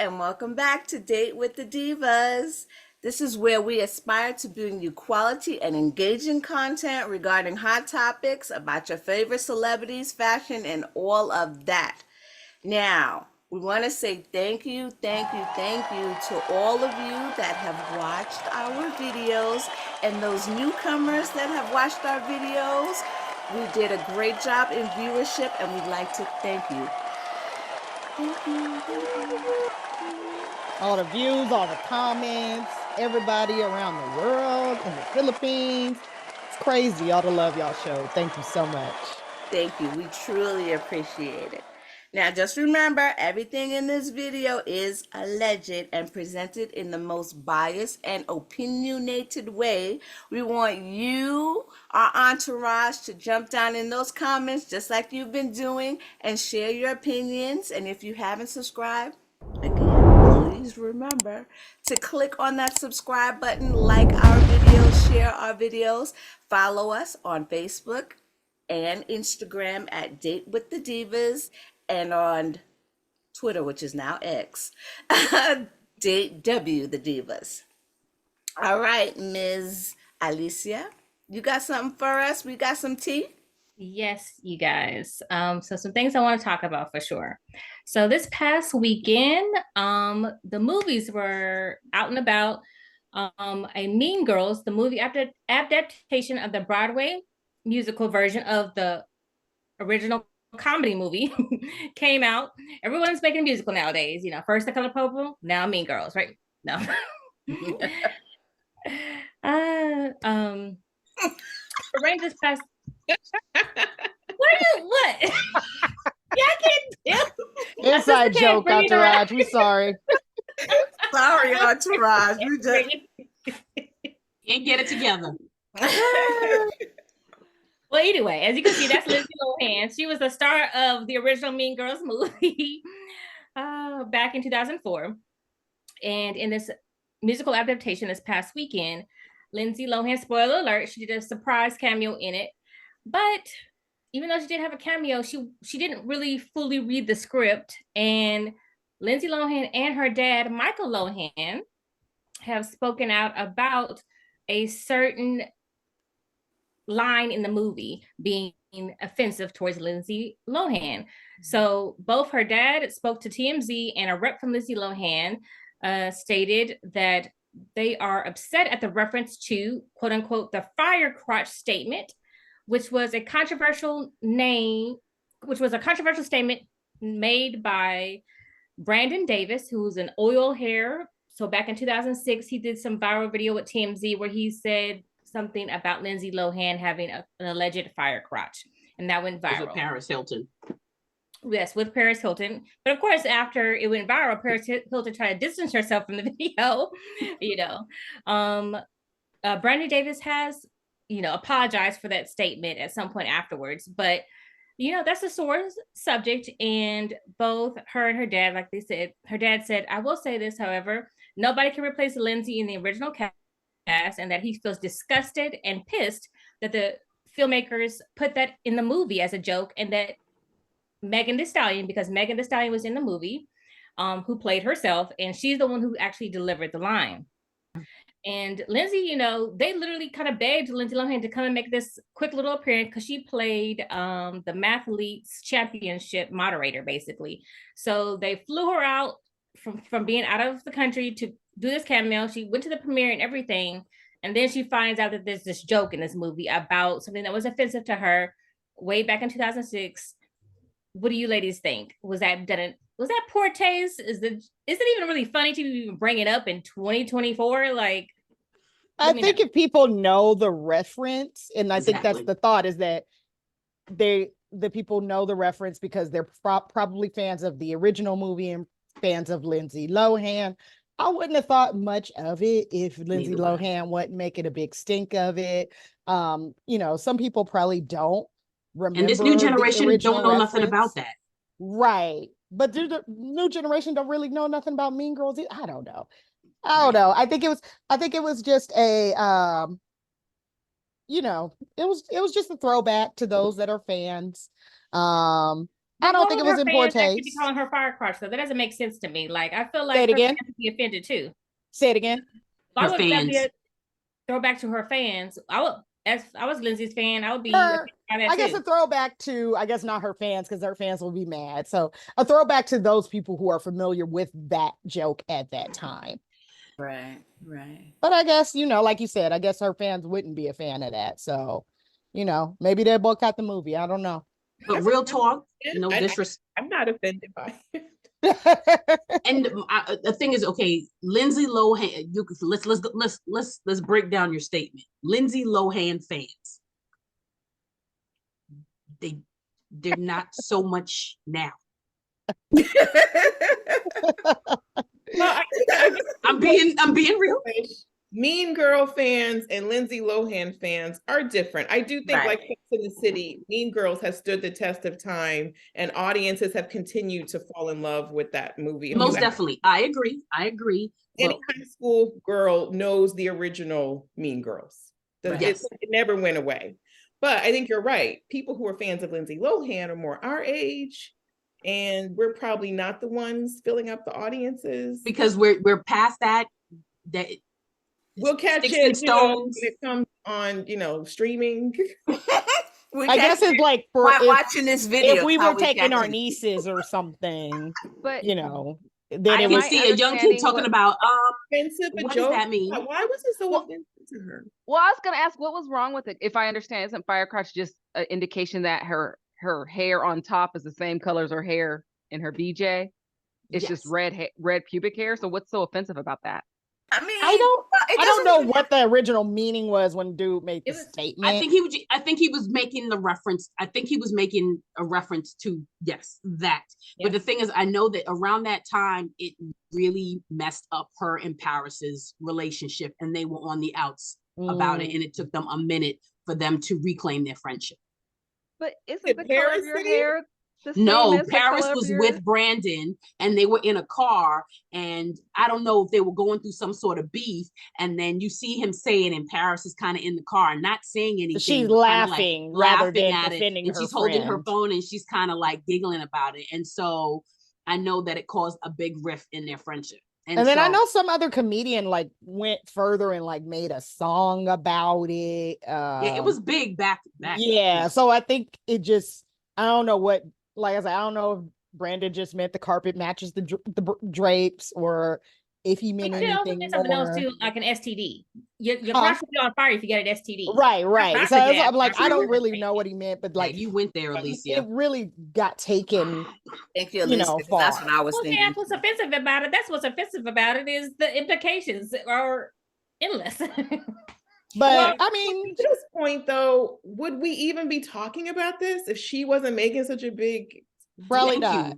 and welcome back to Date with the Divas. This is where we aspire to bring you quality and engaging content regarding hot topics about your favorite celebrities, fashion, and all of that. Now, we want to say thank you to all of you that have watched our videos and those newcomers that have watched our videos. We did a great job in viewership and we'd like to thank you. All the views, all the comments, everybody around the world, in the Philippines. It's crazy, all the love y'all showed. Thank you so much. Thank you. We truly appreciate it. Now, just remember, everything in this video is alleged and presented in the most biased and opinionated way. We want you, our entourage, to jump down in those comments just like you've been doing and share your opinions. And if you haven't subscribed, again, please remember to click on that subscribe button, like our videos, share our videos, follow us on Facebook and Instagram at Date with the Divas, and on Twitter, which is now X, Date W the Divas. All right, Ms. Alicia, you got something for us? We got some tea? Yes, you guys. So some things I want to talk about for sure. So this past weekend, the movies were out and about. A Mean Girls, the movie adaptation of the Broadway musical version of the original comedy movie came out. Everyone's making a musical nowadays. You know, first The Color Purple, now Mean Girls, right? No. Arrange this past. What? Yeah, I can't do. Inside joke, Entourage. We sorry. Sorry, Entourage. We just can't get it together. Well, anyway, as you can see, that's Lindsay Lohan. She was the star of the original Mean Girls movie back in 2004. And in this musical adaptation this past weekend, Lindsay Lohan, spoiler alert, she did a surprise cameo in it. But even though she did have a cameo, she didn't really fully read the script. And Lindsay Lohan and her dad, Michael Lohan, have spoken out about a certain line in the movie being offensive towards Lindsay Lohan. So both her dad spoke to TMZ, and a rep from Lindsay Lohan stated that they are upset at the reference to, quote unquote, the fire crotch statement, which was a controversial statement made by Brandon Davis, who's an oil hair. So back in 2006, he did some viral video with TMZ where he said something about Lindsay Lohan having an alleged fire crotch, and that went viral. With Paris Hilton. Yes, with Paris Hilton. But of course, after it went viral, Paris Hilton tried to distance herself from the video. Brandon Davis has, apologized for that statement at some point afterwards. But that's a sore subject, and both her and her dad, like they said, her dad said, "I will say this, however, nobody can replace Lindsay in the original cast." And that he feels disgusted and pissed that the filmmakers put that in the movie as a joke, and that Megan Thee Stallion, because Megan Thee Stallion was in the movie, who played herself, and she's the one who actually delivered the line. And Lindsay, they literally kind of begged Lindsay Lohan to come and make this quick little appearance because she played the Mathletes Championship moderator, basically. So they flew her out from being out of the country to do this cameo. She went to the premiere and everything, and then she finds out that there's this joke in this movie about something that was offensive to her way back in 2006. What do you ladies think? Was that poor taste? Is it even really funny to even bring it up in 2024? Like, I think if people know the reference, and I think that's the thought, is that the people know the reference because they're probably fans of the original movie and fans of Lindsay Lohan. I wouldn't have thought much of it if Lindsay Lohan wasn't making a big stink of it. Some people probably don't remember. And this new generation don't know nothing about that. Right. But the new generation don't really know nothing about Mean Girls. I don't know. I think it was just a it was just a throwback to those that are fans. I don't think it was in poor That could be taste. calling her firecracker, so that doesn't make sense to me. Like, I feel Say like it again. her fans would be offended too. Say it again. Why Her would that be fans. a throwback to her fans? As I was Lindsay's fan, I would be Her, by that I guess too. a throwback to, I guess not her fans, because her fans will be mad. So a throwback to those people who are familiar with that joke at that time. Right, right. But I guess, you know, like you said, I guess her fans wouldn't be a fan of that. So, you know, maybe they'll boycott the movie. I don't know. But real talk, no disrespect. I'm not offended by it. And the thing is, okay, Lindsay Lohan. Let's break down your statement. Lindsay Lohan fans, they're not so much now. Well, I'm being real. Mean Girl fans and Lindsay Lohan fans are different. I do think, like Sex and the City, Mean Girls has stood the test of time, and audiences have continued to fall in love with that movie. Most definitely, I agree. Any high school girl knows the original Mean Girls. It never went away. But I think you're right. People who are fans of Lindsay Lohan are more our age, and we're probably not the ones filling up the audiences because we're past that. That we'll catch it when it comes on, streaming. I guess it's like for watching this video. If we were taking our nieces or something, but then I can see a young kid talking about offensive. What does that mean? Why was it so offensive to her? Well, I was gonna ask, what was wrong with it? If I understand, isn't firecrotch just an indication that her hair on top is the same color as her hair in her BJ? It's just red pubic hair. So what's so offensive about that? I mean, I don't know what the original meaning was when dude made the statement. I think he was making the reference. I think he was making a reference to that. Yeah. But the thing is, I know that around that time, it really messed up her and Paris's relationship, and they were on the outs about it, and it took them a minute for them to reclaim their friendship. But isn't the color of your hair? No, Paris was with Brandon and they were in a car, and I don't know if they were going through some sort of beef, and then you see him saying, and Paris is kind of in the car not saying anything. She's laughing rather than defending her and she's holding her phone and she's kind of like giggling about it. And so I know that it caused a big rift in their friendship. And then I know some other comedian like went further and like made a song about it. It was big back. Yeah, so I think it just, I don't know what, like I said, I don't know if Brandon just meant the carpet matches the drapes, or if he meant anything more. Something else too, like an STD. Your crotch will be on fire if you get an STD. Right. So I'm like, I don't really know what he meant, but like you went there, Alicia. It really got taken. Thank you, Alicia. Far. That's what I was thinking. That's what's offensive about it. That's what's offensive about it is the implications are endless. But I mean, at this point, though, would we even be talking about this if she wasn't making such a big? Probably not,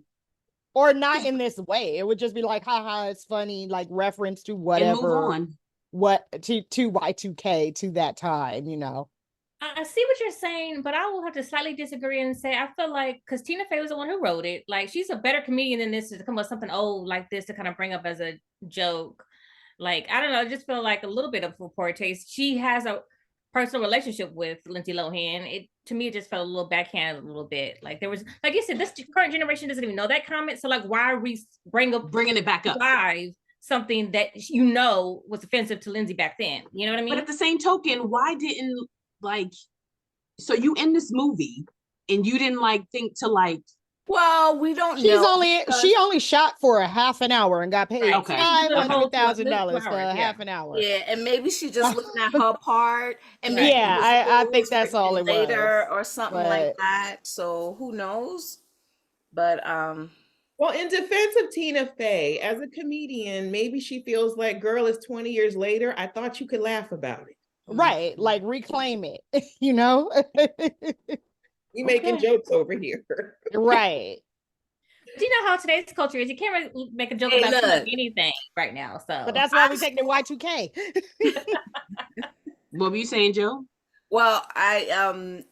or not in this way. It would just be like, haha, it's funny, like reference to whatever. And move on. What to Y2K to that time, I see what you're saying, but I will have to slightly disagree and say I feel like because Tina Fey was the one who wrote it, like she's a better comedian than this to come up with something old like this to kind of bring up as a joke. Like, I don't know, I just feel like a little bit of a poor taste. She has a personal relationship with Lindsay Lohan. To me, it just felt a little backhanded a little bit. Like there was, like you said, this current generation doesn't even know that comment. So like, why are we bringing it back up live? Something that was offensive to Lindsay back then. You know what I mean? But at the same token, why didn't so you in this movie and you didn't think to well, we don't know. She only shot for a half an hour and got paid $500,000 for a half an hour. Yeah, and maybe she just looking at her part, and I think that's all it was later or something like that. So who knows? But well, in defense of Tina Fey, as a comedian, maybe she feels like, girl, it's 20 years later. I thought you could laugh about it. Right, like reclaim it, We making jokes over here. Right. Do you know how today's culture is? You can't really make a joke about anything right now. So, but that's why we take the Y2K. What were you saying, Joe? Well, I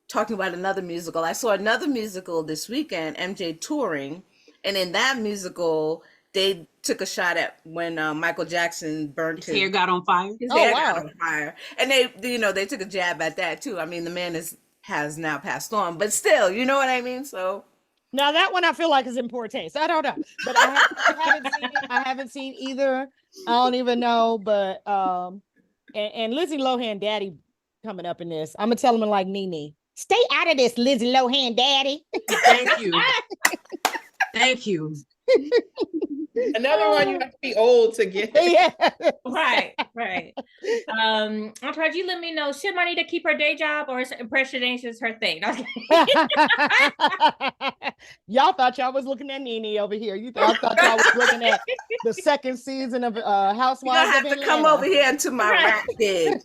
talking about another musical. I saw another musical this weekend, MJ Touring, and in that musical, they took a shot at when Michael Jackson burnt his hair got on fire. His hair got on fire, and they took a jab at that too. I mean, the man has now passed on, but still, you know what I mean. So Now that one I feel like is in poor taste. I don't know, but I haven't seen either. I don't even know, but and Lindsay Lohan daddy coming up in this. I'm gonna tell him like Nene, stay out of this, Lindsay Lohan daddy. Thank you. Thank you. Another one you have to be old to get. Yeah. Right. Entourage, you let me know, should Marnita keep her day job or is impersonation her thing? Y'all thought y'all was looking at Nene over here. Y'all thought y'all was looking at the second season of Housewives. You're gonna have to come over here into my rap bed.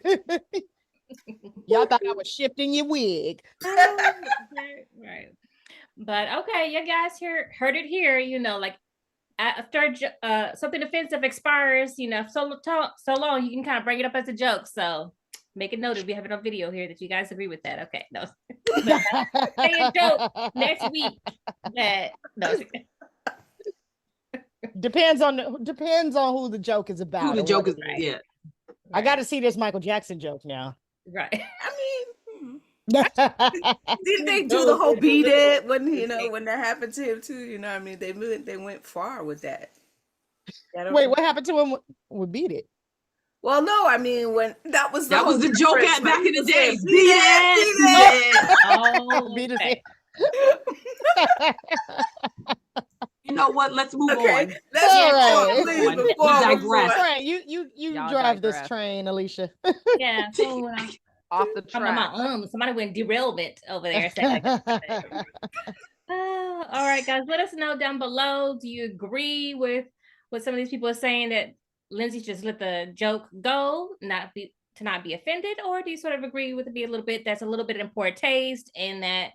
Y'all thought I was shifting your wig. Right. But okay, you guys heard it here, like after something offensive expires, so long, you can kind of bring it up as a joke. So make it noted. We have it on video here that you guys agree with that. Okay, no, say a joke next week. No. Depends on who the joke is about. Who the joke is, right. yeah. I got to see this Michael Jackson joke now. Right. I mean, didn't they do the whole beat it when when that happened to him too? I mean, they went far with that. Wait, what happened to him with Beat It? Well, no, I mean when that was the joke back in the day. Beat it. Oh, Beat It. You know what? Let's move on. Let's move on. We digress. All right, you drive this train, Alicia. Yeah. Off the track. Somebody went derailment over there. All right, guys, let us know down below. Do you agree with what some of these people are saying, that Lindsay just let the joke go, not be offended, or do you sort of agree with it that's a little bit in poor taste, and that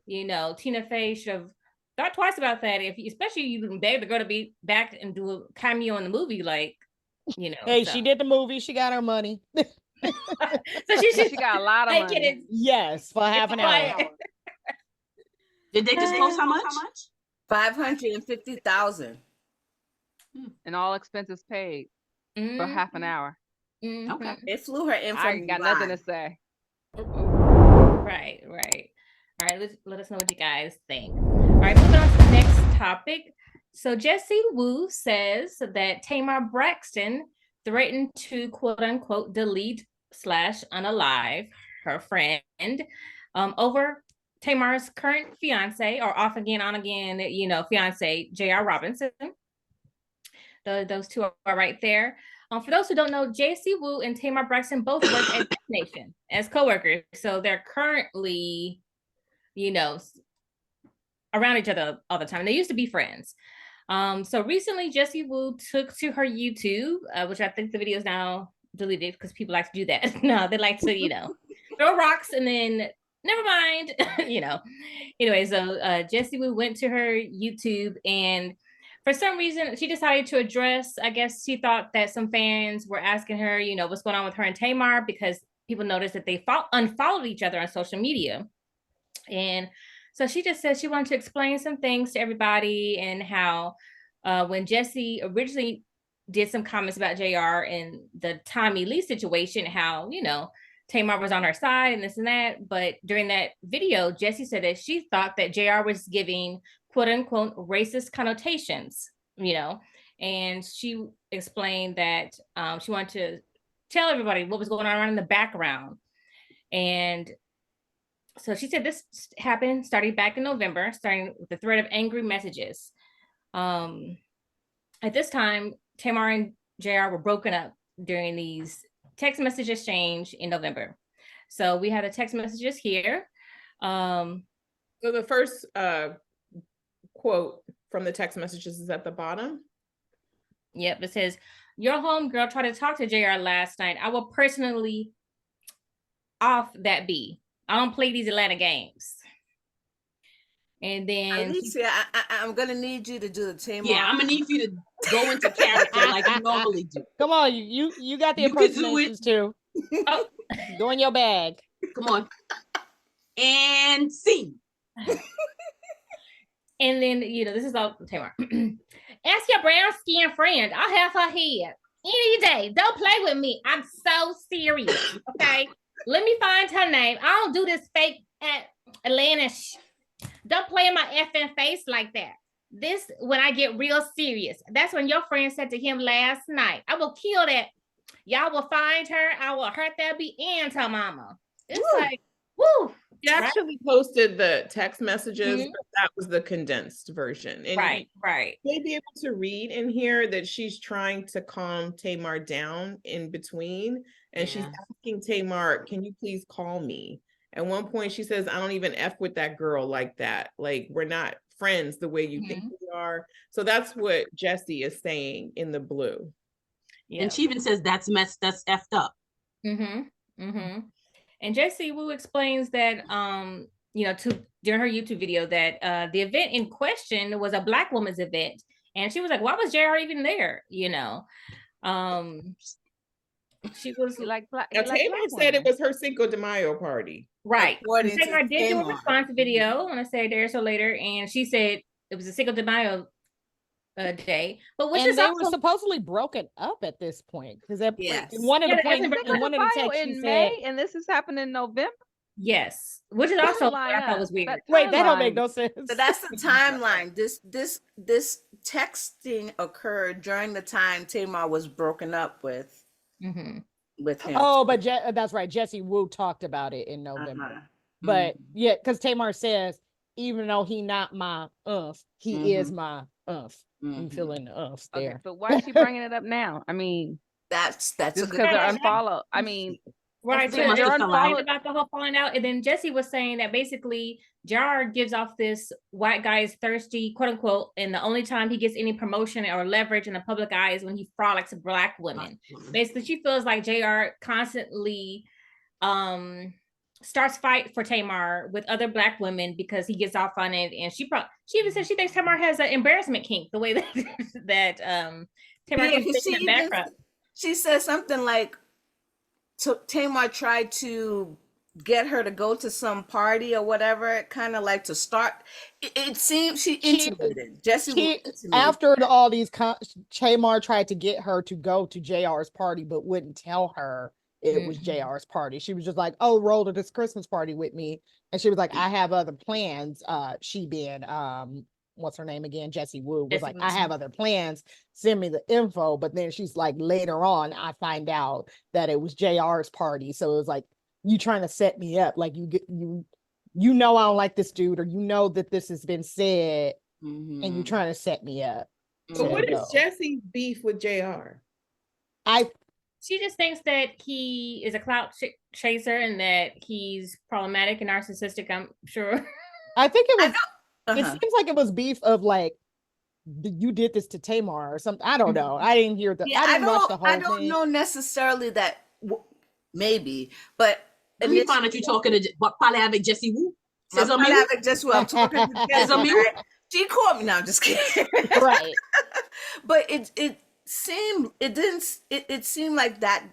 Tina Fey should have thought twice about that, especially you beg the girl to be back and do a cameo in the movie, Hey, she did the movie, she got her money. So she got a lot of money. Yes, for half an hour. Did they disclose how much? 550,000. And all expenses paid for half an hour. Okay. They flew her in from I ain't got nothing to say. Right. All right, let us know what you guys think. All right, moving on to the next topic. So Jessie Woo says that Tamar Braxton threatened to quote unquote delete / unalive her friend over Tamar's current fiance, or off again, on again, fiance, J.R. Robinson. Those two are right there. For those who don't know, Jessie Woo and Tamar Braxton both work at Nation as co-workers. So they're currently, around each other all the time. They used to be friends. So recently, Jessie Woo took to her YouTube, which I think the video is now deleted because people like to do that. No, they like to, throw rocks and then never mind, Anyway, so Jessie Woo went to her YouTube, and for some reason, she decided to address, I guess she thought that some fans were asking her, what's going on with her and Tamar, because people noticed that they unfollowed each other on social media. And so she just said she wanted to explain some things to everybody, and how when Jessie originally did some comments about JR and the Tommy Lee situation, how, Tamar was on her side and this and that. But during that video, Jessie said that she thought that JR was giving quote unquote racist connotations, and she explained that she wanted to tell everybody what was going on in the background. And so she said this happened starting back in November, starting with the thread of angry messages. At this time, Tamar and JR were broken up during these text message exchange in November. So we have the text messages here. So the first quote from the text messages is at the bottom. Yep, it says, "Your homegirl tried to talk to JR last night. I will personally off that B. I don't play these Atlanta games." And then Alicia, I'm gonna need you to do the Tamar. Yeah, I'm gonna need you to go into character like you normally do. Come on, you got the impersonations too. Oh. Go in your bag. Come on. And scene. And then, this is all Tamar. "Ask your brown skinned friend. I'll have her head any day. Don't play with me. I'm so serious. Okay. Let me find her name. I don't do this fake Atlanta Don't play in my effing face like that. This when I get real serious. That's when your friend said to him last night, I will kill that. Y'all will find her. I will hurt that be and tell mama. It's Woo. like, woo. She actually posted the text messages, Mhm. but that was the condensed version. And Right. you may be able to read in here that she's trying to calm Tamar down in between. And she's asking Tamar, can you please call me? At one point she says, I don't even F with that girl like that. Like, we're not friends the way you think we are. So that's what Jessie is saying in the blue. And she even says that's effed up. And Jessie Woo explains that during her YouTube video that the event in question was a Black woman's event, and she was like, "Why was JR even there?" She was like Black. Tamar said it was her Cinco de Mayo party, right? Tamar did do a response video. I want to say there so later, and she said it was a Cinco de Mayo day, but which is they also were supposedly broken up at this point because in one of Yeah, the points in one of the texts in May, and this is happening in November. Yes, which is also what I thought was weird. Wait, that don't make no sense. So that's the timeline. This texting occurred during the time Tamar was broken up with him. Oh, but that's right. Jessie Woo talked about it in November. But yeah, because Tamar says, even though he not my he is my I'm feeling the there. Okay, but why is she bringing it up now? I mean, that's just because they're unfollowed. I mean, right, so they're unfollowed about the whole falling out, and then Jessie was saying that basically JR gives off this white guy is thirsty, quote unquote, and the only time he gets any promotion or leverage in the public eye is when he frolics Black women. Basically, she feels like JR constantly starts fight for Tamar with other Black women because he gets off on it, and she even said she thinks Tamar has an embarrassment kink the way that Tamar keeps taking it back. She says something like, Tamar tried to get her to go to some party or whatever, kind of like to start. It seems she intimated. After all these, Tamar tried to get her to go to JR's party, but wouldn't tell her it was JR's party. She was just like, "Oh, roll to this Christmas party with me," and she was like, "I have other plans." She being what's her name again? Jessie Woo was like, "I have other plans. Send me the info." But then she's like, later on, I find out that it was JR's party. So it was like, you trying to set me up? Like you know I don't like this dude, or you know that this has been said, and you trying to set me up. So what is Jessie's beef with JR? She just thinks that he is a clout chaser and that he's problematic and narcissistic. I'm sure. I think it was. It seems like it was beef of like, you did this to Tamar or something. I don't know. I didn't hear the. I didn't watch the whole thing. I don't know necessarily that. Maybe, but we find that you're talking to probably avec Jessie Woo. I'm talking to Jessie. She called me. No, I'm just kidding. Right. But it seemed like that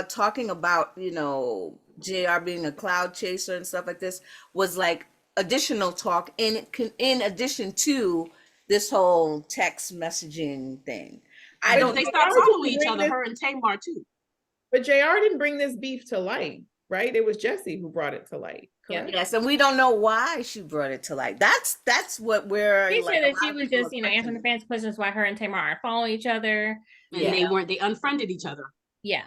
talking about JR being a cloud chaser and stuff like this was like additional talk in addition to this whole text messaging thing. They stopped following each other, her and Tamar too. But JR didn't bring this beef to light, right? It was Jessie who brought it to light. Correct? Yes, and we don't know why she brought it to light. That's what we're. She said that she was just answering the fans' questions why her and Tamar are following each other. And they unfriended each other. Yeah.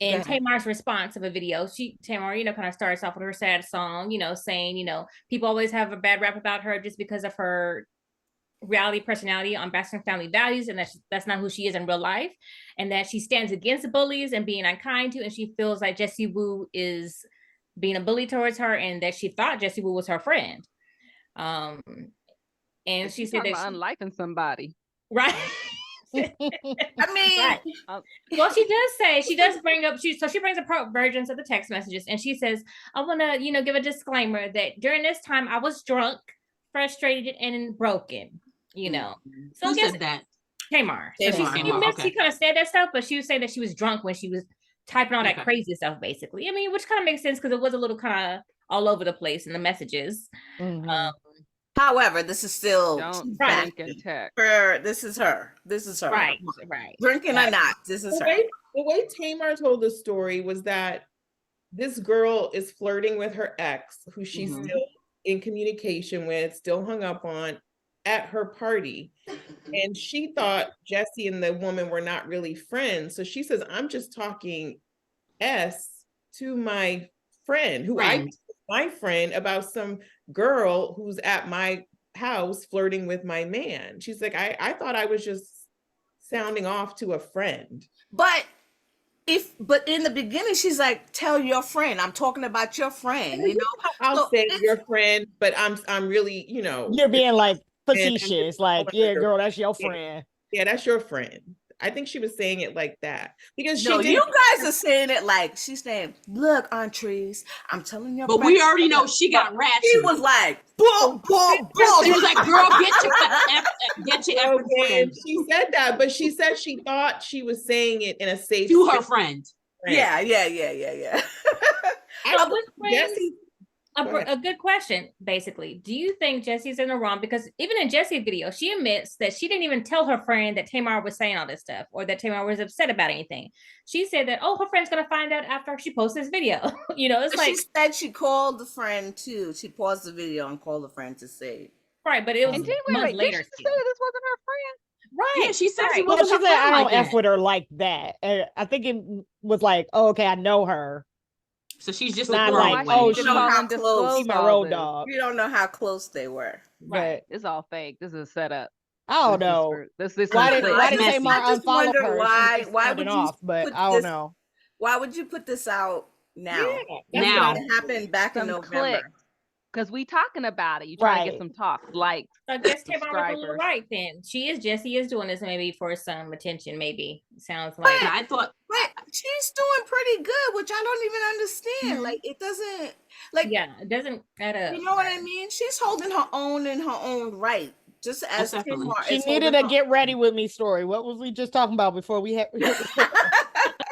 And Tamar's response of a video, Tamar, kind of starts off with her sad song, saying, people always have a bad rap about her just because of her reality personality on Bastion family values, and that's not who she is in real life, and that she stands against bullies and being unkind to, and she feels like Jessie Woo is being a bully towards her, and that she thought Jessie Woo was her friend. And she said that unliking somebody, right? I mean, right. Well, she does bring up she brings up her versions of the text messages, and she says, I want to give a disclaimer that during this time I was drunk, frustrated, and broken. So who said that? Tamar. She kind of said that stuff, but she was saying that she was drunk when she was typing all that crazy stuff, basically. I mean, which kind of makes sense because it was a little kind of all over the place in the messages. However, this is still This is her. Right. Drinking or not, this is her. The way Tamar told the story was that this girl is flirting with her ex, who she's still in communication with, still hung up on, at her party. And she thought Jessie and the woman were not really friends. So she says, I'm just talking S to my friend, who I my friend, about some girl who's at my house flirting with my man. She's like, I thought I was just sounding off to a friend. But in the beginning, she's like, tell your friend, I'm talking about your friend, you know. I'll say your friend, but I'm really, you know, you're being like facetious, like, yeah, girl, that's your friend. Yeah, that's your friend. I think she was saying it like that because no, you guys are saying it like she's saying, "Look, Entrees, I'm telling you." But we already know she got ratchet. She was like, "Boom, boom, boom." She was like, "Girl, get your effing friend." She said that, but she said she thought she was saying it in a safe to her friend. Yeah. Jessie. A good question, basically. Do you think Jessie's in the wrong? Because even in Jessie's video, she admits that she didn't even tell her friend that Tamar was saying all this stuff or that Tamar was upset about anything. She said that, her friend's going to find out after she posts this video. You know, it's like. She said she called the friend too. She paused the video and called the friend to say. Right, but it was months later. Did she say this wasn't her friend? Right. Yeah, she said she Well, wasn't she her said, friend I don't like F that. with her like that. And I think it was like, oh, okay, I know her. So she's just not a like, throwaway. she's how close. She's my road dog. We don't know how close they were. Right. It's all fake. This is a setup. I don't know. Why did Tamar unfollow her? Why would you off? But I don't know. Why would you put this out now? Yeah, now it happened back in November. Because we talking about it. You trying to get some talk, like. So I guess Tamar was a little right then. Jessie is doing this maybe for some attention, maybe. Sounds like. But I thought. But she's doing pretty good, which I don't even understand. Like, it doesn't, like. Yeah, it doesn't add up. You know what I mean? She's holding her own in her own right. Just as Tamar she needed a get ready with me story. What was we just talking about before we had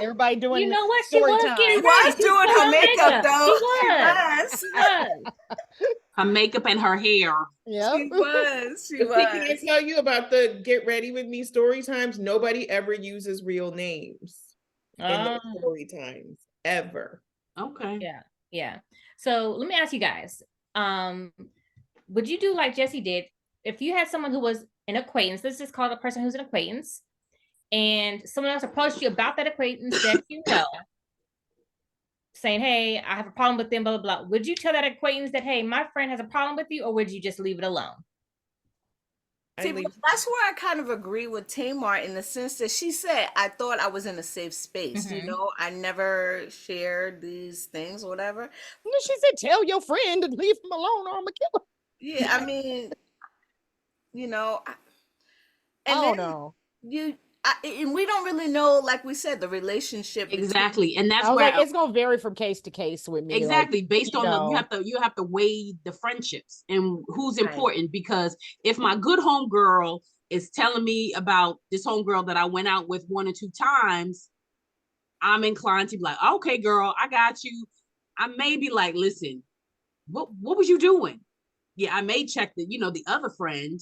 everybody doing? You know what? She was time. getting She was doing her makeup though. She was. Her makeup and her hair. Yeah, she was. Can I tell you about the get ready with me story times? Nobody ever uses real names in the story times ever. Okay. Yeah. So let me ask you guys. Would you do like Jessie did? If you had someone who was an acquaintance, let's just call it a person who's an acquaintance, and someone else approached you about that acquaintance that you know, saying, hey, I have a problem with them, blah, blah, blah. Would you tell that acquaintance that, hey, my friend has a problem with you, or would you just leave it alone? See, that's where I kind of agree with Tamar in the sense that she said, I thought I was in a safe space. You know, I never shared these things or whatever. She said, tell your friend to leave him alone or I'm a killer. Yeah, I mean, you know, and I don't know. And we don't really know, like we said, the relationship exactly, and that's where it's gonna vary from case to case with me. Exactly, like, based on you have to weigh the friendships and who's important. Because if my good homegirl is telling me about this homegirl that I went out with 1 or 2 times, I'm inclined to be like, okay, girl, I got you. I may be like, listen, what was you doing? Yeah, I may check the other friend.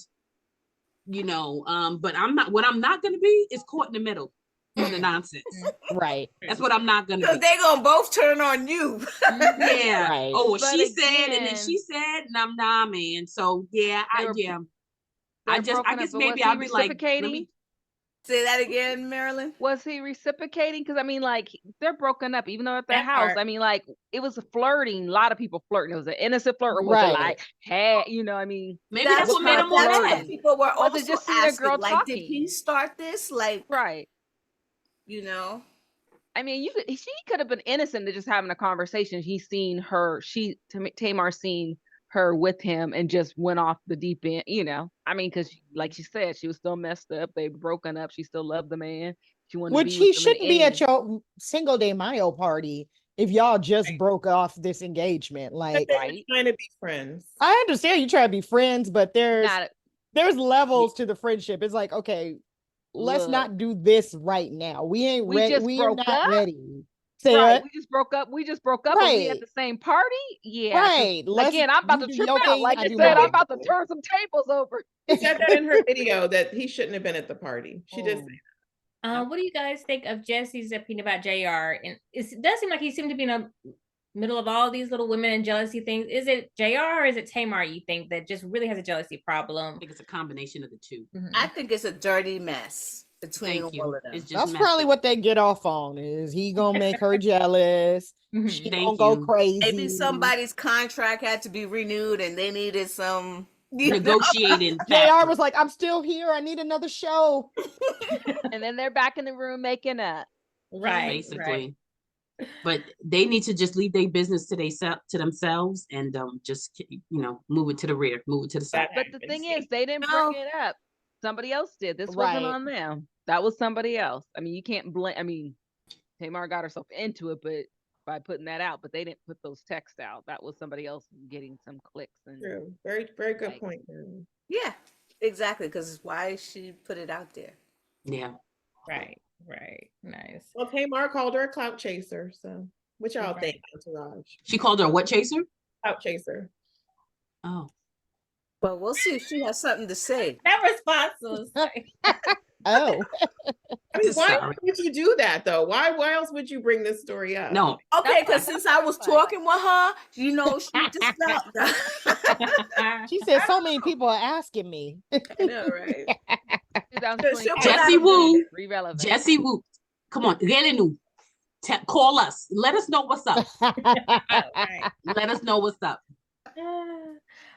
But I'm not. What I'm not going to be is caught in the middle of the nonsense. Right. That's what I'm not going to be. Because they're going to both turn on you. Yeah. Right. Oh, well, she said, and then she said, and I'm nah, man. So yeah, I guess maybe I'll be like, let me say that again, Marilyn. Was he reciprocating? Because I mean, like, they're broken up, even though at their house. I mean, like, it was a flirting. A lot of people flirting. It was an innocent flirt, or was it like, hey, I mean, maybe that's what made them mad. People were also was it just seeing a girl like, talking? did he start this? Like, right? I mean, she could have been innocent to just having a conversation. Tamar seen her with him and just went off the deep end, I mean, because like she said, she was still messed up. They broken up. She still loved the man. She wanted which he shouldn't be at your single day Mayo party if y'all just broke off this engagement. Like, right? Trying to be friends. I understand you try to be friends, but there's levels to the friendship. It's like, okay, let's not do this right now. We ain't ready. We are not ready. Right. We just broke up. Right. We at the same party. Yeah. Right. Again, I'm about to trip out. Like I said, I'm about to turn some tables over. She said that in her video that he shouldn't have been at the party. She did say that. What do you guys think of Jessie's opinion about JR? And it does seem like he seemed to be in a middle of all these little women and jealousy things? Is it JR or is it Tamar, you think, that just really has a jealousy problem? I think it's a combination of the two. I think it's a dirty mess between Thank you. all of them. It's just That's messy. probably what they get off on. Is he gonna make her jealous? She Thank gonna go you. crazy. Maybe somebody's contract had to be renewed and they needed some Negotiating. JR was like, I'm still here. I need another show. And then they're back in the room making up. Right. Basically. But they need to just leave their business to themselves and just move it to the rear, move it to the side. But the thing is, they didn't bring it up. Somebody else did. This wasn't on them. That was somebody else. I mean, you can't blame. I mean, Tamar got herself into it, but by putting that out, but they didn't put those texts out. That was somebody else getting some clicks. And True. Very, very good point. Yeah, exactly. Because why she put it out there? Yeah. Right. Nice. Well, Tamar called her a clout chaser. So, what y'all think, Entourage? She called her a what chaser? Clout chaser. Oh. Well, we'll see if she has something to say. That response was like, Oh. I mean, why would you do that though? Why else would you bring this story up? No. Okay, because since I was talking with her, she just felt. She said so many people are asking me. I know, right? Jessie Woo. Jessie Woo. Come on, call us. Let us know what's up. Let us know what's up.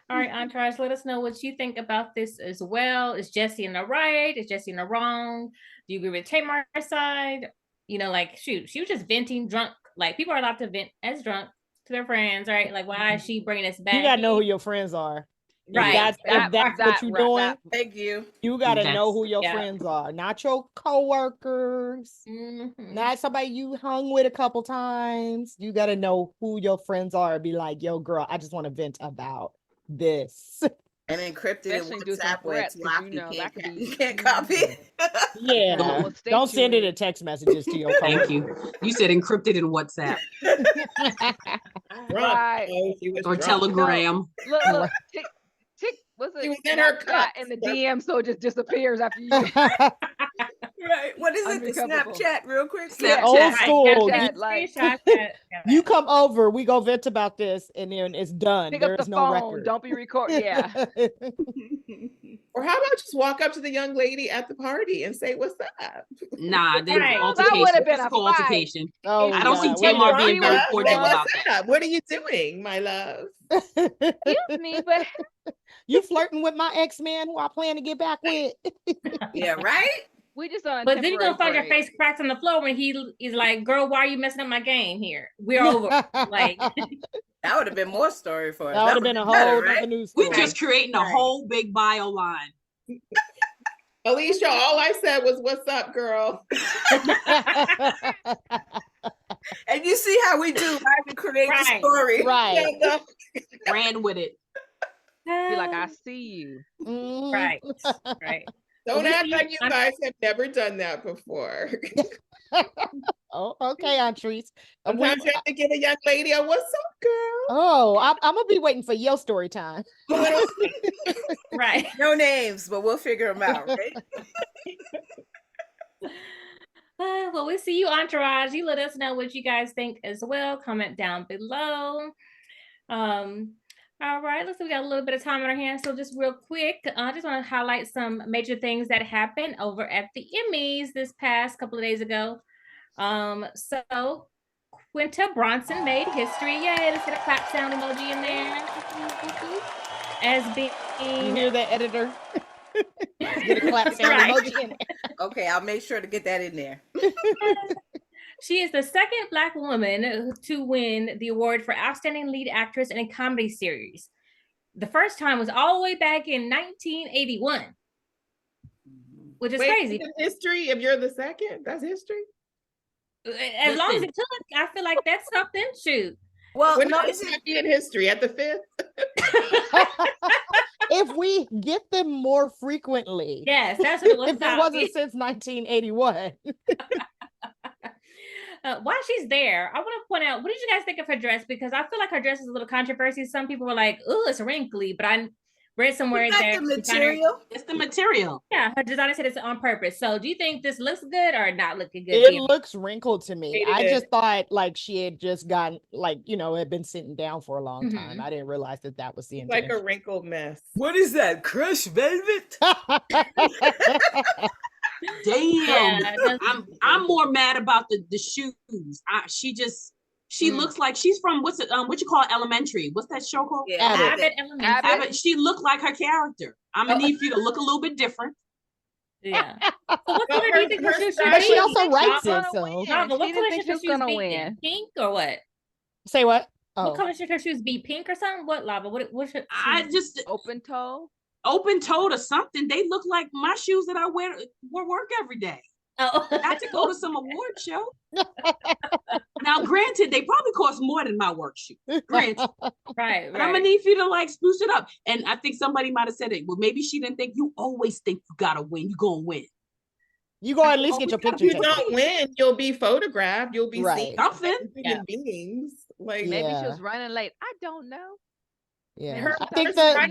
All right, Entourage, let us know what you think about this as well. Is Jessie in the right? Is Jessie in the wrong? Do you agree with Tamar's side? Shoot, she was just venting drunk. Like, people are allowed to vent as drunk to their friends, right? Like, why is she bringing us back? You gotta know who your friends are. Right. If that's what you're doing. Thank you. You gotta know who your friends are, not your coworkers, not somebody you hung with a couple times. You gotta know who your friends are and be like, yo, girl, I just want to vent about this. And encrypted in WhatsApp where it's locked. You can't Mm-hmm. copy. Yeah. Don't send it in text messages to your coworkers. Thank you. You said encrypted in WhatsApp. Right. Or Telegram. Look. What's it? She was in her cup in the DM, so it just disappears after you. Right. What is it? The Snapchat, real quick. Snapchat. Old school. You come over, we go vent about this, and then it's done. Pick There up is the no phone. record. Don't be recording. Yeah. Or how about just walk up to the young lady at the party and say, "What's up?" Nah, that would have been a altercation. Oh, I don't see Tamar being very cordial about that. What are you doing, my love? Excuse me, but you flirting with my ex-man who I plan to get back with. Yeah, right? We just on. But then you're gonna find your face cracked on the floor when he's like, "Girl, why are you messing up my game here? We're over." Like, that would have been more story for us. That would have been a whole other news story. We're just creating a whole big bio line. Alicia, all I said was, "What's up, girl?" And you see how we do, right? We create the story. Right. Ran with it. Be like, I see you. Mm-hmm. Right. Don't act like you guys have never done that before. Oh, okay, Antrice. Sometimes you have to give a young lady a "What's up, girl?" Oh, I'm gonna be waiting for your story time. Right. No names, but we'll figure them out, right? Well, we'll see you, Entourage. You let us know what you guys think as well. Comment down below. All right, let's see, we got a little bit of time on our hands. So just real quick, I just want to highlight some major things that happened over at the Emmys this past couple of days ago. So Quinta Brunson made history. Yay, let's get a clap sound emoji in there. As being... You hear that, editor? Get a clap sound emoji in there. Okay, I'll make sure to get that in there. She is the second Black woman to win the award for Outstanding Lead Actress in a Comedy Series. The first time was all the way back in 1981, which is crazy. History, if you're the second, that's history. As long as it took, I feel like that's something. Shoot. Well, when is it in history? At the 5th? If we get them more frequently. Yes, that's what it was. If it wasn't since 1981. While she's there, I want to point out, what did you guys think of her dress? Because I feel like her dress is a little controversial. Some people were like, "Oh, it's wrinkly," but read somewhere Is that that the material? It's the material. yeah, her designer said it's on purpose. So do you think this looks good or not looking good? It looks wrinkled to me. Hated I it. just thought like she had just gotten like, had been sitting down for a long time. Mhm. I didn't realize that was the It's like a intention. wrinkled mess. What is that? Crushed velvet? Damn. Yeah, I'm more mad about the shoes. She looks like she's from what you call Elementary. What's that show called? Yeah, Abbott Elementary. Abbott. She looked like her character. I'm gonna need for you to look a little bit different. Yeah. So what color do you think her shoes should But she be? also writes it, Gonna so win. Java, She what didn't color think should she her was shoes gonna be? win. Pink or what? say what? What Oh, color should her shoes be? Pink or something? What, Lava? What should I just Open toe. open toed or something. They look like my shoes that I wear for work every day. Oh, Not to go to some award show. Now, granted, they probably cost more than my work shoes. Granted, right, but I'm gonna need for you to like spruce it up. And I think somebody might have said it. Well, maybe she didn't think you always think you gotta win. You gonna win. you go at least get your picture If you taken. don't win, you'll be photographed. You'll be Right. seen Something. by human beings. Like Maybe she Yeah. was running late. I don't know. Yeah, Her- I think her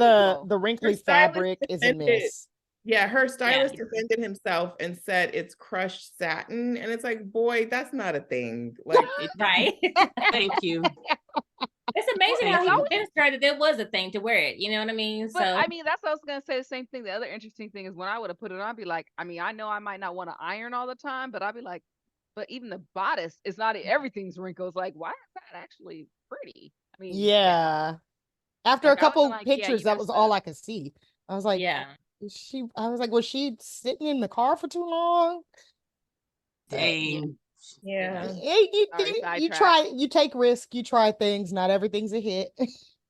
the wrinkly her stylist fabric is a defended- miss. Yeah, her stylist Yeah. defended himself and said it's crushed satin. And it's like, boy, that's not a thing. Like right. Thank you. It's amazing Well, how he it's always- convinced her that there was a thing to wear it. You know what I mean? But I mean, that's what I was gonna say. The same thing. The other interesting thing is when I would have put it on, I'd be like, I mean, I know I might not want to iron all the time, but I'd be like, but even the bodice is not everything's wrinkles. Like, why is that actually pretty? I mean, Yeah. After Like, a couple like, yeah, pictures, you that was messed all up. I could see. I was like, yeah. I was like, was she sitting in the car for too long? Dang. yeah. Sorry, You take risk, you try things. Not everything's a hit.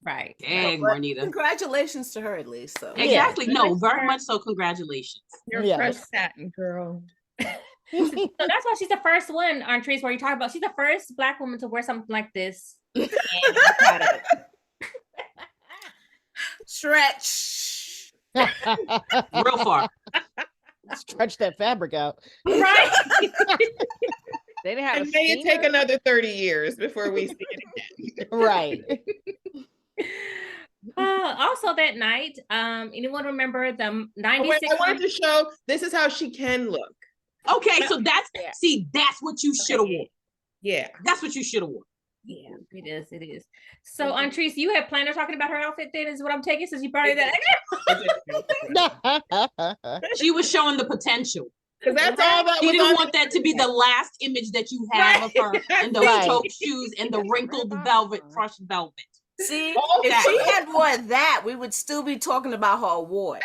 Right. Dang, But Marnita. congratulations to her at least. So Exactly. No, very much so. Congratulations. You're Yeah. crushed satin, girl. So that's why she's the first one on Trees where you talk about she's the first Black woman to wear something like this. And I'm proud of it. stretch. Real far. Stretch that fabric out. Right. they didn't have And a may it take steamer? another 30 years before we see it again. Right. Also that night, anyone remember the Oh, 96? wait, I wanted to show this is how she can look. Okay, so that's Yeah. see, that's what you should have worn. Yeah. That's what you should have worn. Yeah, it is. It is. So, Trees, you had planned on talking about her outfit then, is what I'm taking, since you brought it that. She was showing the potential. Because that's all that She was didn't on want that to be the last image that you have of her in those Right. toe shoes and the wrinkled velvet, crushed velvet. See, Oh, if that. she had worn that, we would still be talking about her award.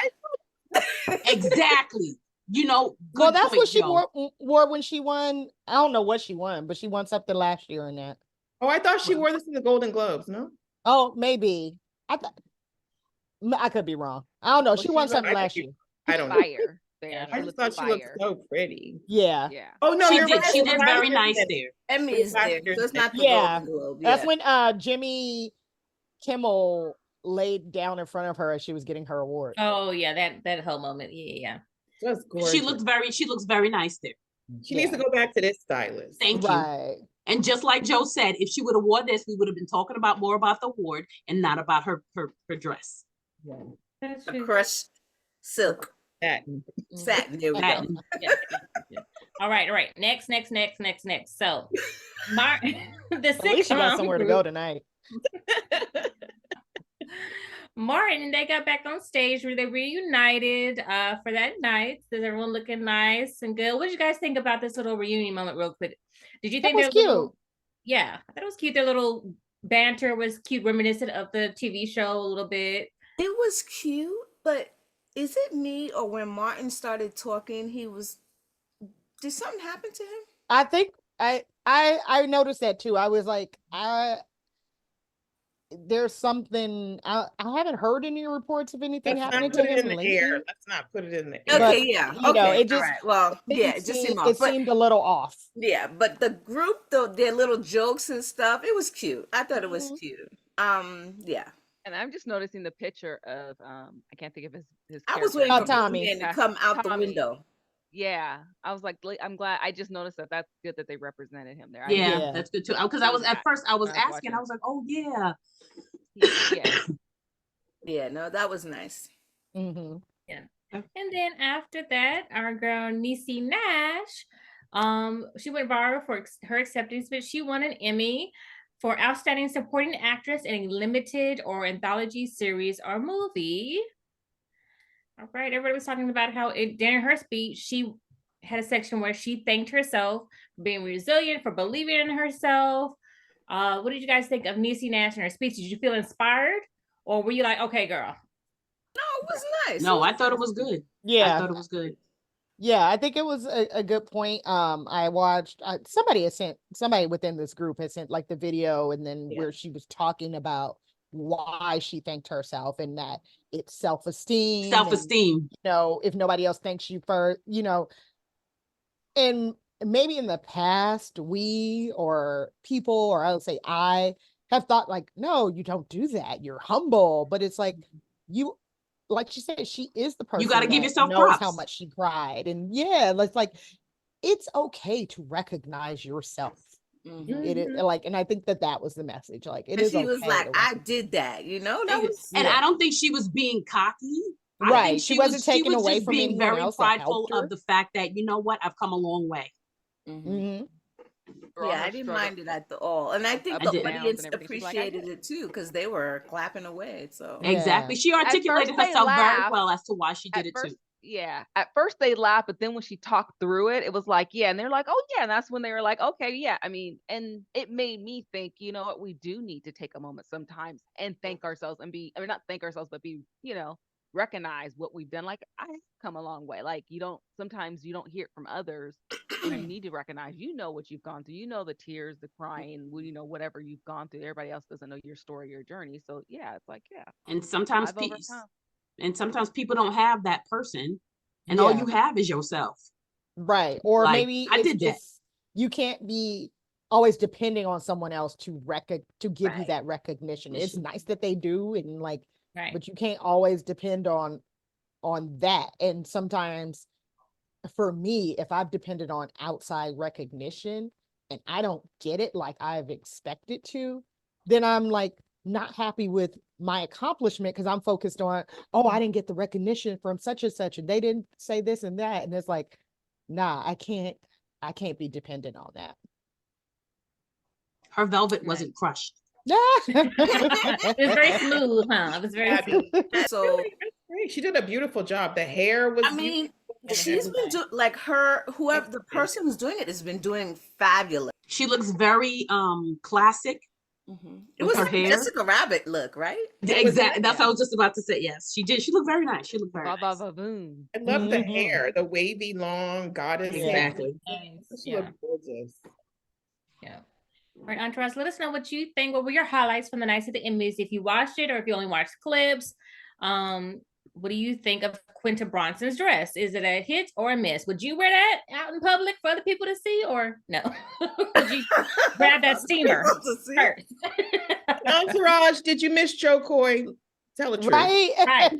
Exactly. You know, good Well, that's point, what she Joe. wore when she won. I don't know what she won, but she won something last year in that. Oh, I thought she wore this in the Golden Globes, no? Oh, maybe. I could be wrong. I don't know. Well, she she won looked something like last you- year. I don't know. Fire. There. Yeah, She I just looked thought she looked fire. so pretty. Yeah. Yeah. Oh no, She you're did. right. She did very Last nice year. there. Emmy is Last there, year's so it's not the Yeah. Golden Globe. That's Yeah. when Jimmy Kimmel laid down in front of her as she was getting her award. Oh yeah, that whole moment. Yeah. Just gorgeous. She looks very nice there. She needs to go back to this stylist. Thank you. Right. And just like Joe said, if she would have worn this, we would have been talking about more about the award and not about her dress. That's A true. crushed silk Satin. satin. There we go. Satin. Yeah. All right. Next. So, the At least she got sitcom somewhere to group, go tonight. Martin and they got back on stage where they reunited for that night. So everyone looking nice and good. What did you guys think about this little reunion moment real quick? Did you think was their cute. little- yeah, I thought it was cute. Their little banter was cute, reminiscent of the TV show a little bit. It was cute, but is it me or when Martin started talking, did something happen to him? I think I noticed that too. I was like, there's something I haven't heard any reports of anything Let's happening not put to it him in the lately. air. Let's not put it in the air. But, Okay, yeah. you know, Okay, it just- all right. Well, yeah, it just seemed off. It But seemed a little off. yeah, but the group, though, their little jokes and stuff, it was cute. I thought it was cute. Yeah. And I'm just noticing the picture of I can't think of his I was character. waiting Oh, for Tommy. Tommy to come out the Tommy. window. Yeah. I was like, I'm glad I just noticed that's good that they represented him there. Yeah, Yeah. that's good too. Because I was at first I was When I was asking, watching. I was like, oh yeah. Yeah. Yeah, no, that was nice. Mm-hmm. Yeah. And then after that, our girl Niecy Nash, she went viral for her acceptance, but she won an Emmy for Outstanding Supporting Actress in a Limited or Anthology Series or Movie. All right, everybody was talking about how during her speech, she had a section where she thanked herself for being resilient, for believing in herself. What did you guys think of Niecy Nash and her speech? Did you feel inspired, or were you like, okay, girl? No, it was nice. No, I thought it was good. Yeah, I thought it was good. Yeah, I think it was a good point. I watched somebody within this group had sent like the video, and then where she was talking about why she thanked herself and that it's self-esteem. Self-esteem. If nobody else thanks you for, and maybe in the past we or people, or I would say I have thought like, no, you don't do that. You're humble, but it's like you. Like she said, she is the person. You got to give yourself knows props. How much she cried, and it's okay to recognize yourself. Mm-hmm. It is like, and I think that was the message. Like, it is. She was okay like, I did that. That was. And I don't think she was being cocky. Right. She wasn't taking away from being anyone very else. Prideful of the fact that I've come a long way. Mm-hmm. Mm-hmm. Yeah, I didn't mind it at all, and I think the audience appreciated it too because they were clapping away. So exactly, she articulated herself very well as to why she did it too. Yeah, at first they laughed, but then when she talked through it, it was like, yeah, and they're like, oh yeah, and that's when they were like, okay, yeah. I mean, and it made me think, you know what, we do need to take a moment sometimes and thank ourselves and not thank ourselves, but be, recognize what we've done. Like, I've come a long way. Like, sometimes you don't hear it from others, and you need to recognize, what you've gone through, the tears, the crying, whatever you've gone through. Everybody else doesn't know your story, your journey. So yeah, it's like, yeah. And sometimes people don't have that person, and all you have is yourself. Right. Or like, maybe I did that. You can't be always depending on someone else to give you that recognition. It's nice that they do, and like, but you can't always depend on that. And sometimes for me, if I've depended on outside recognition and I don't get it like I've expected to, then I'm like not happy with my accomplishment because I'm focused on, I didn't get the recognition from such and such, and they didn't say this and that. And it's like, nah, I can't be dependent on that. Her velvet wasn't crushed. It was very smooth, huh? It was very smooth. So she did a beautiful job. The hair was. I mean, she's been doing whoever the person who's doing it has been doing fabulous. She looks very classic. Mm-hmm. It was like a Jessica Rabbit look, right? Exactly. That's what I was just about to say. Yes, she did. She looked very nice. She looked very nice. I love the hair, the wavy, long goddess. Exactly. She looked gorgeous. Yeah. All right, Entourage, let us know what you think. What were your highlights from the nights at the Emmys? If you watched it or if you only watched clips, what do you think of Quinta Brunson's dress? Is it a hit or a miss? Would you wear that out in public for other people to see, or no? Would you grab that steamer first? Entourage, did you miss Joe Coy? Tell the truth. Right.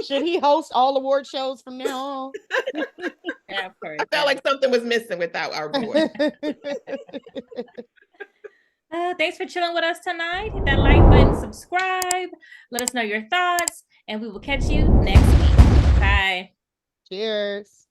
Should he host all award shows from now on? Yeah, of course. I felt like something was missing without our boy. Thanks for chilling with us tonight. Hit that like button, subscribe, let us know your thoughts, and we will catch you next week. Bye. Cheers.